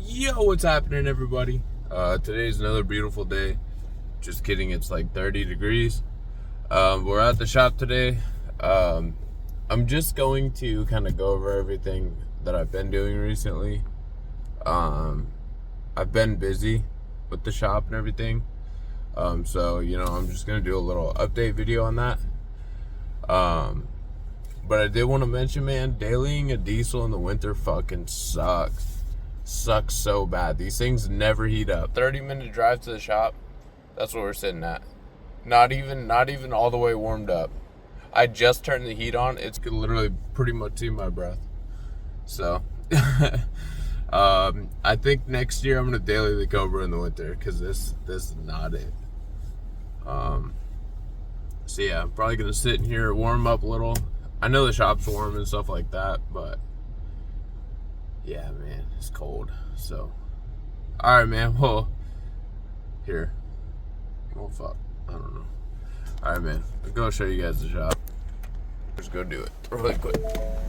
Yo, what's happening, everybody? Today's another beautiful day. Just kidding, it's like 30 degrees. We're at the shop today. I'm just going to kind of go over everything that I've been doing recently. I've been busy with the shop and everything. So, I'm just going to do a little update video on that. But I did want to mention, man, dailying a diesel in the winter fucking sucks. Sucks so bad. These things never heat up. 30-minute drive to the shop. That's what we're sitting at. Not even all the way warmed up. I just turned the heat on. It's literally pretty much see my breath. So, I think next year I'm gonna daily the Cobra in the winter because this is not it. So yeah, I'm probably gonna sit in here, warm up a little. I know the shop's warm and stuff like that, but yeah, man, it's cold. So, all right, man. Well, here. Oh fuck, I don't know. All right, man. I'll go show you guys the shop. Let's go do it really quick.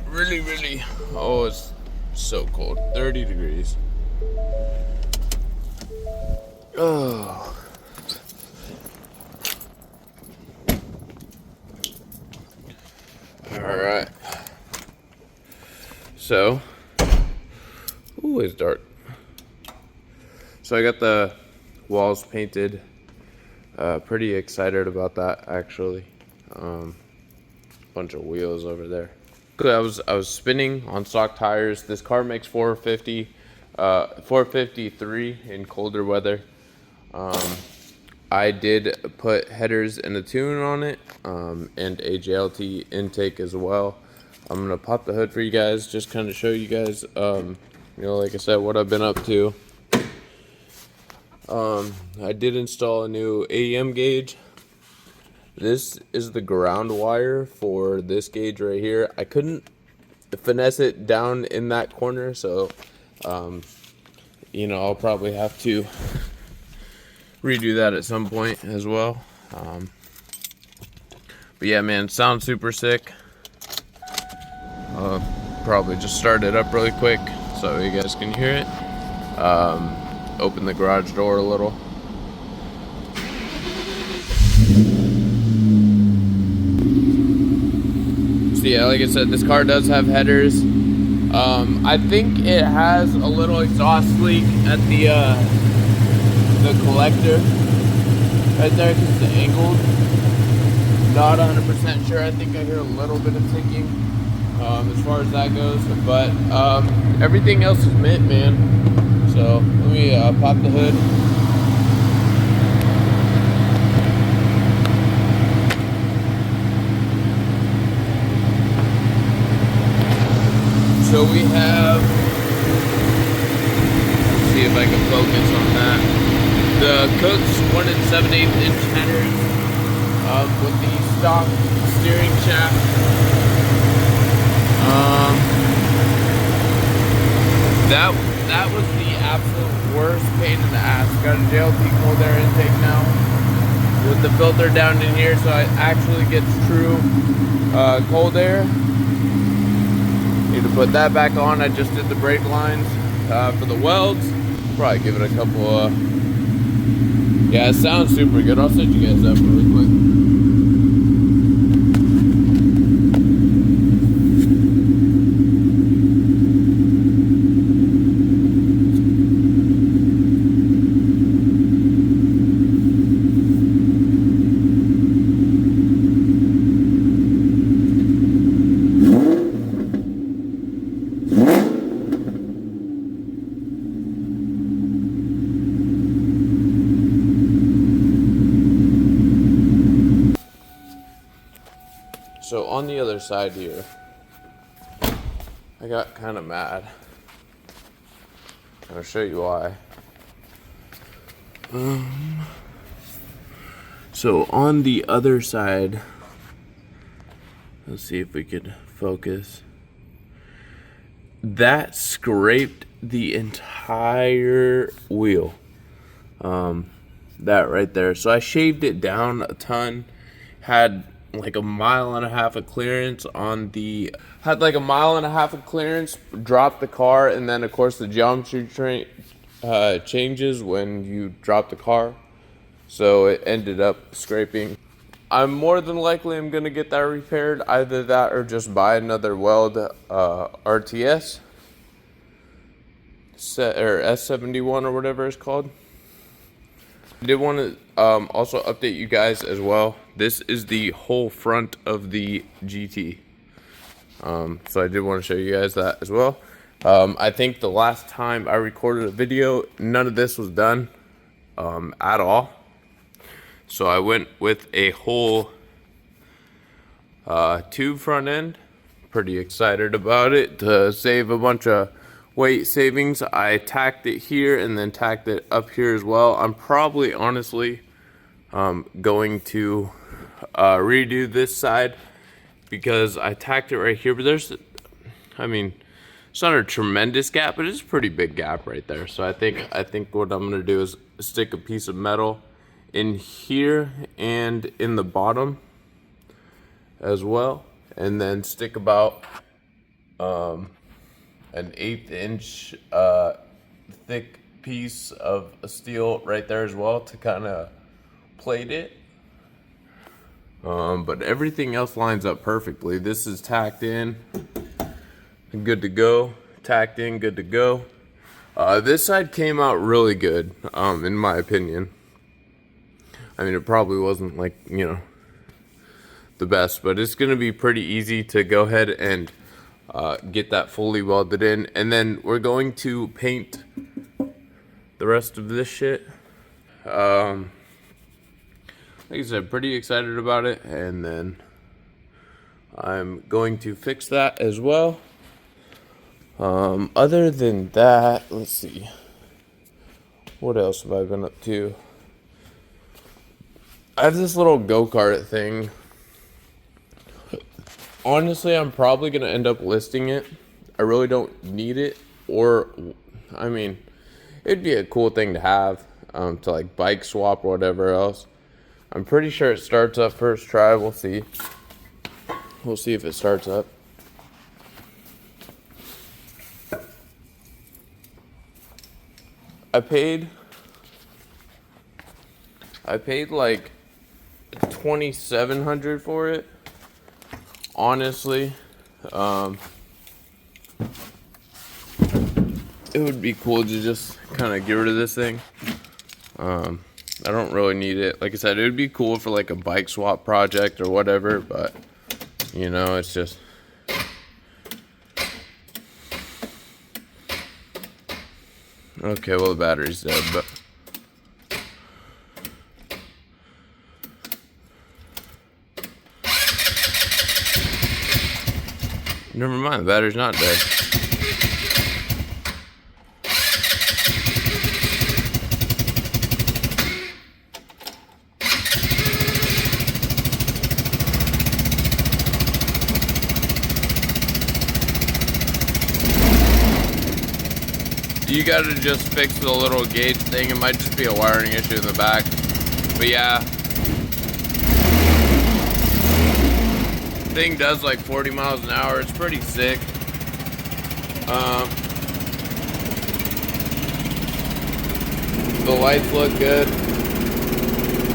Really. Oh, it's so cold. 30 degrees. Oh. All right. So, ooh, it's dark. So I got the walls painted. Pretty excited about that, actually. Bunch of wheels over there. I was spinning on stock tires. This car makes 453 in colder weather. I did put headers and a tune on it, and a JLT intake as well. I'm gonna pop the hood for you guys, just kind of show you guys, like I said, what I've been up to. I did install a new AEM gauge. This is the ground wire for this gauge right here. I couldn't finesse it down in that corner, so I'll probably have to redo that at some point as well. But yeah, man, sounds super sick. Probably just start it up really quick so you guys can hear it. Open the garage door a little. So yeah, like I said, this car does have headers. I think it has a little exhaust leak at the collector right there because it's angled. Not 100% sure. I think I hear a little bit of ticking as far as that goes, but everything else is mint, man. So let me pop the hood. So we have, let's see if I can focus on that. The Cook's 1 7/8 inch headers with the stock steering shaft. That was the absolute worst pain in the ass. Got a JLT cold air intake now with the filter down in here, so it actually gets true cold air. Need to put that back on. I just did the brake lines for the welds. Probably give it a couple. Yeah, it sounds super good. I'll set you guys up really quick. So on the other side here, I got kind of mad. I'll show you why. So on the other side, let's see if we could focus. That scraped the entire wheel. That right there. So I shaved it down a ton. Had like a mile and a half of clearance on the, had like a mile and a half of clearance, dropped the car, and then of course the geometry changes when you drop the car. So it ended up scraping. I'm more than likely I'm gonna get that repaired, either that or just buy another weld RTS set, or S71 or whatever it's called. I did want to also update you guys as well. This is the whole front of the GT. So I did want to show you guys that as well. I think the last time I recorded a video, none of this was done at all. So I went with a whole tube front end. Pretty excited about it to save a bunch of weight savings. I tacked it here and then tacked it up here as well. I'm probably honestly going to redo this side because I tacked it right here, but there's, I mean, it's not a tremendous gap, but it's a pretty big gap right there. So I think what I'm gonna do is stick a piece of metal in here and in the bottom as well, and then stick about an 1/8 inch thick piece of steel right there as well to kind of plate it. But everything else lines up perfectly. This is tacked in, good to go. Tacked in, good to go. This side came out really good, in my opinion. I mean, it probably wasn't like, you know, the best, but it's gonna be pretty easy to go ahead and get that fully welded in, and then we're going to paint the rest of this shit. Like I said, pretty excited about it, and then I'm going to fix that as well. Other than that, let's see, what else have I been up to? I have this little go-kart thing. Honestly, I'm probably gonna end up listing it. I really don't need it, or, I mean, it'd be a cool thing to have, to like bike swap or whatever else. I'm pretty sure it starts up first try. We'll see. We'll see if it starts up. I paid like $2,700 for it. Honestly, it would be cool to just kind of get rid of this thing. I don't really need it. Like I said, it would be cool for like a bike swap project or whatever, but you know, it's just, okay, well, the battery's dead, but never mind, the battery's not dead. You gotta just fix the little gauge thing. It might just be a wiring issue in the back. But yeah. Thing does like 40 miles an hour. It's pretty sick. The lights look good.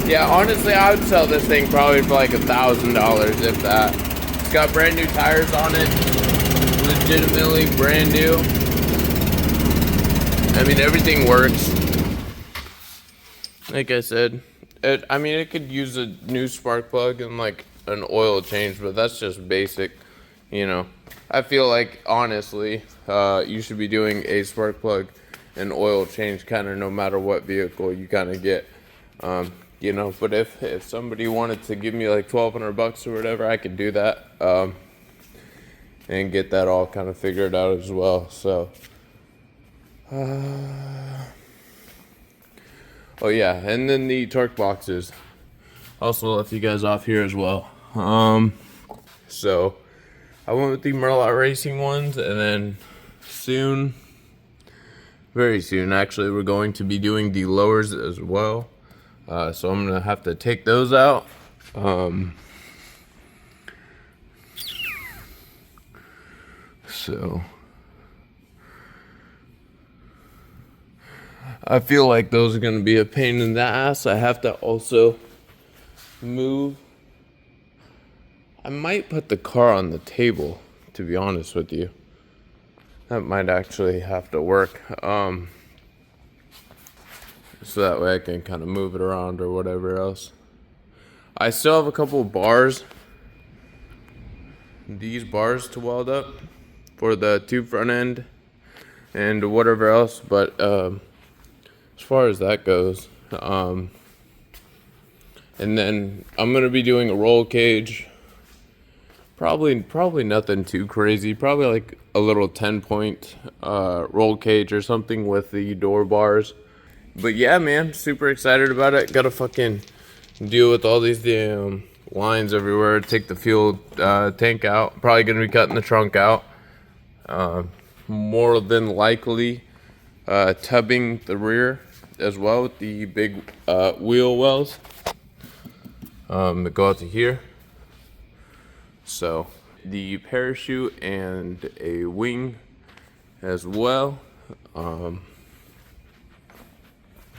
Yeah, honestly, I would sell this thing probably for like $1,000, if that. It's got brand new tires on it. Legitimately brand new. I mean, everything works. Like I said, it could use a new spark plug and like an oil change, but that's just basic, you know. I feel like, honestly, you should be doing a spark plug and oil change kind of no matter what vehicle you kind of get, you know. But if somebody wanted to give me like $1,200 or whatever, I could do that, and get that all kind of figured out as well. So oh yeah, and then the torque boxes also left you guys off here as well. So I went with the Merlot Racing ones, and then soon, very soon actually, we're going to be doing the lowers as well. So I'm gonna have to take those out, So I feel like those are going to be a pain in the ass. I have to also move. I might put the car on the table, to be honest with you. That might actually have to work. So that way I can kind of move it around or whatever else. I still have a couple of bars. These bars to weld up for the tube front end and whatever else. But as far as that goes, and then I'm gonna be doing a roll cage. Probably nothing too crazy. Probably like a little 10-point roll cage or something with the door bars. But yeah, man, super excited about it. Gotta fucking deal with all these damn lines everywhere. Take the fuel tank out. Probably gonna be cutting the trunk out. More than likely tubbing the rear as well with the big wheel wells that go out to here. So the parachute and a wing as well.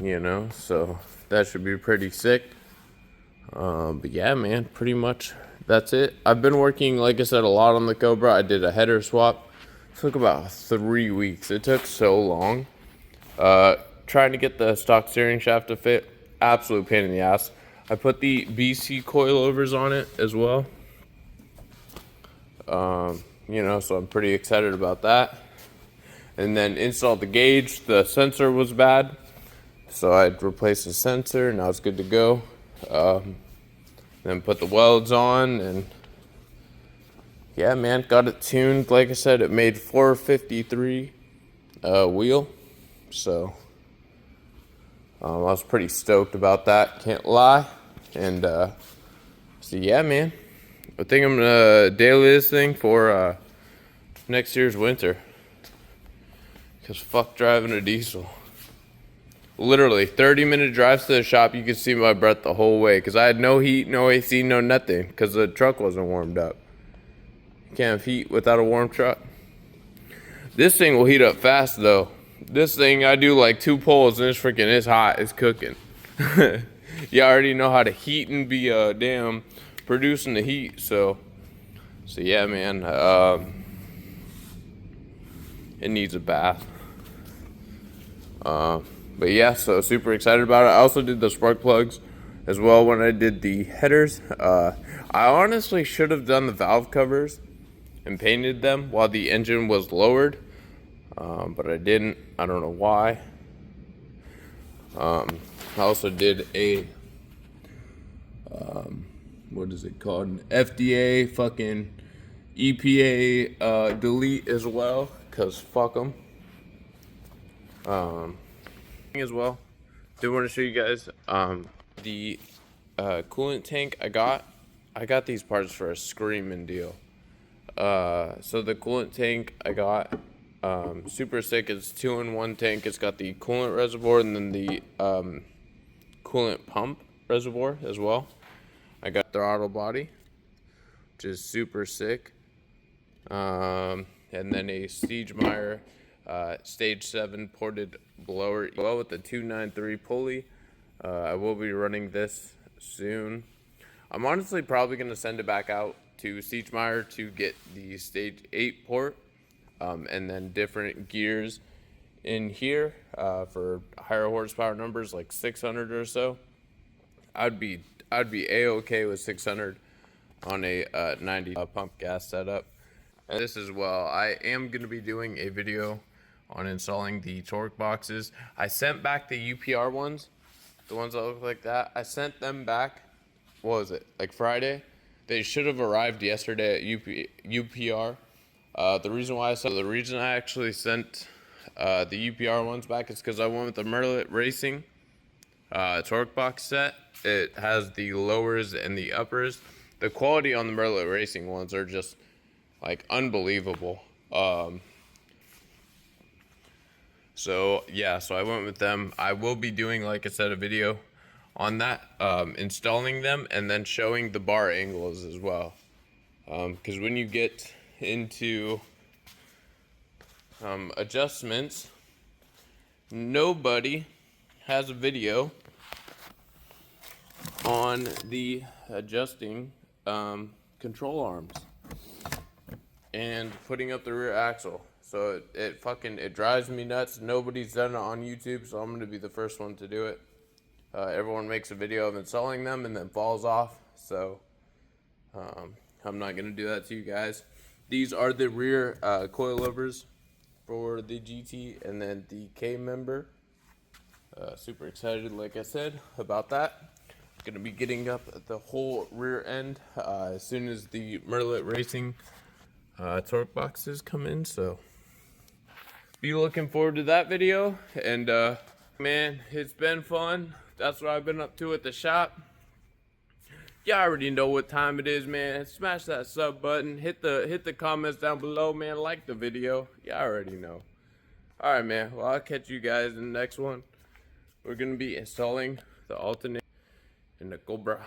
You know, so that should be pretty sick. But yeah, man, pretty much that's it. I've been working, like I said, a lot on the Cobra. I did a header swap. It took about 3 weeks. It took so long. Trying to get the stock steering shaft to fit, absolute pain in the ass. I put the BC coilovers on it as well. You know, so I'm pretty excited about that. And then installed the gauge. The sensor was bad, so I'd replace the sensor. Now it's good to go. Then put the welds on, and yeah, man, got it tuned. Like I said, it made 453 wheel, so I was pretty stoked about that, can't lie. And so yeah, man, I think I'm gonna daily this thing for next year's winter, because fuck driving a diesel. Literally 30-minute drives to the shop. You could see my breath the whole way because I had no heat, no AC, no nothing because the truck wasn't warmed up. You can't have heat without a warm truck. This thing will heat up fast though. This thing, I do like 2 pulls and it's hot, it's cooking. You already know how to heat and be damn producing the heat. So yeah, man, it needs a bath. But yeah, so super excited about it. I also did the spark plugs as well when I did the headers. I honestly should have done the valve covers and painted them while the engine was lowered, but I didn't. I don't know why. I also did a what is it called? An FDA fucking EPA delete as well, cause fuck them. As well, do want to show you guys the coolant tank I got these parts for a screaming deal. So the coolant tank I got, super sick. It's 2-in-1 tank. It's got the coolant reservoir and then the coolant pump reservoir as well. I got throttle body, which is super sick, and then a Stegemeyer stage 7 ported blower with the 293 pulley. I will be running this soon. I'm honestly probably going to send it back out to Stegemeyer to get the stage 8 port, and then different gears in here for higher horsepower numbers like 600 or so. I'd be a-okay with 600 on a 90 pump gas setup. And this as well, I am going to be doing a video on installing the torque boxes. I sent back the UPR ones, the ones that look like that. I sent them back, what was it, like Friday? They should have arrived yesterday at UPR. The reason I actually sent the UPR ones back is because I went with the Merlet Racing torque box set. It has the lowers and the uppers. The quality on the Merlet Racing ones are just like unbelievable. So yeah, so I went with them. I will be doing, like I said, a video on that, installing them and then showing the bar angles as well. Because when you get into adjustments. Nobody has a video on the adjusting control arms and putting up the rear axle. So it drives me nuts. Nobody's done it on YouTube, so I'm gonna be the first one to do it. Everyone makes a video of installing them and then falls off. So I'm not gonna do that to you guys. These are the rear coilovers for the GT and then the K member. Super excited, like I said, about that. Gonna be getting up the whole rear end as soon as the Merlet Racing torque boxes come in. So be looking forward to that video. And man, it's been fun. That's what I've been up to at the shop. Y'all already know what time it is, man. Smash that sub button, hit the comments down below, man. Like the video. Y'all already know. All right, man. Well, I'll catch you guys in the next one. We're gonna be installing the alternator in the Cobra.